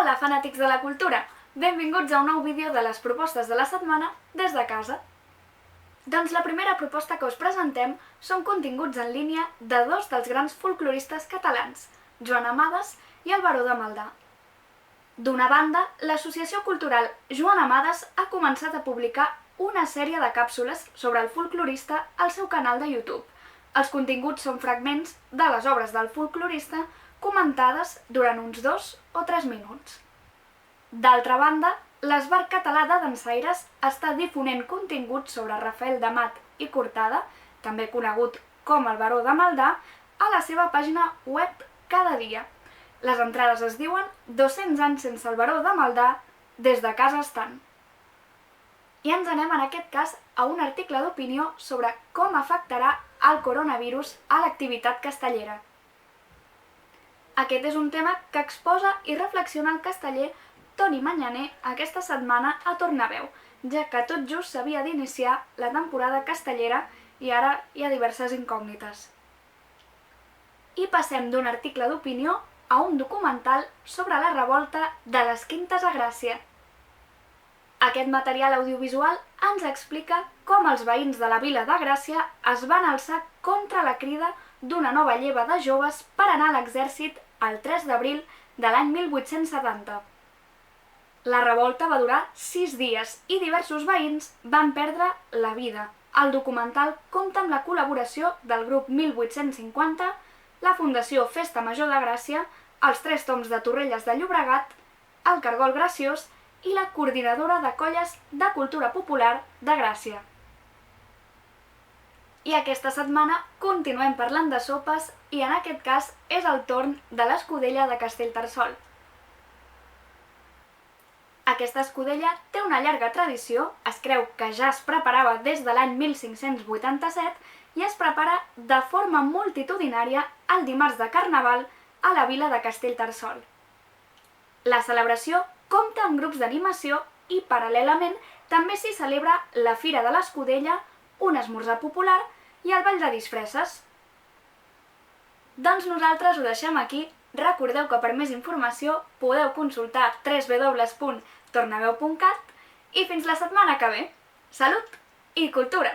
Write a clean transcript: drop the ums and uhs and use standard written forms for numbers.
Hola, fanàtics de la cultura! Benvinguts a un nou vídeo de les propostes de la setmana des de casa. Doncs la primera proposta que us presentem són continguts en línia de dos dels grans folcloristes catalans, Joan Amades i el Baró de Maldà. D'una banda, l'Associació Cultural Joan Amades ha començat a publicar una sèrie de càpsules sobre el folclorista al seu canal de YouTube. Els continguts són fragments de les obres del folclorista comentades durant uns 2 o 3 minuts. D'altra banda, l'Esbart Català de Dansaires està difonent continguts sobre Rafael d'Amat i Cortada, també conegut com el Baró de Maldà, a la seva pàgina web cada dia. Les entrades es diuen 200 anys sense el Baró de Maldà, des de casa estant. I ens anem en aquest cas a un article d'opinió sobre com afectarà el coronavirus a l'activitat castellera. Aquest és un tema que exposa i reflexiona el casteller Toni Manyaner aquesta setmana a Tornaveu, ja que tot just s'havia d'iniciar la temporada castellera i ara hi ha diverses incògnites. I passem d'un article d'opinió a un documental sobre la revolta de les Quintes a Gràcia. Aquest material audiovisual ens explica com els veïns de la vila de Gràcia es van alçar contra la crida d'una nova lleva de joves per anar a l'exèrcit el 3 d'abril de l'any 1870. La revolta va durar 6 dies i diversos veïns van perdre la vida. El documental compta amb la col·laboració del grup 1850, la Fundació Festa Major de Gràcia, els 3 toms de Torrelles de Llobregat, el Cargol Graciós i la Coordinadora de Colles de Cultura Popular de Gràcia. I aquesta setmana continuem parlant de sopes i en aquest cas és el torn de l'escudella de Castellterçol. Aquesta escudella té una llarga tradició, es creu que ja es preparava des de l'any 1587 i es prepara de forma multitudinària el dimarts de Carnaval a la vila de Castellterçol. La celebració compta amb grups d'animació i, paral·lelament, també s'hi celebra la Fira de l'Escudella, un esmorzar popular i el ball de disfresses. Doncs nosaltres ho deixem aquí. Recordeu que per més informació podeu consultar www.tornaveu.cat i fins la setmana que ve. Salut i cultura!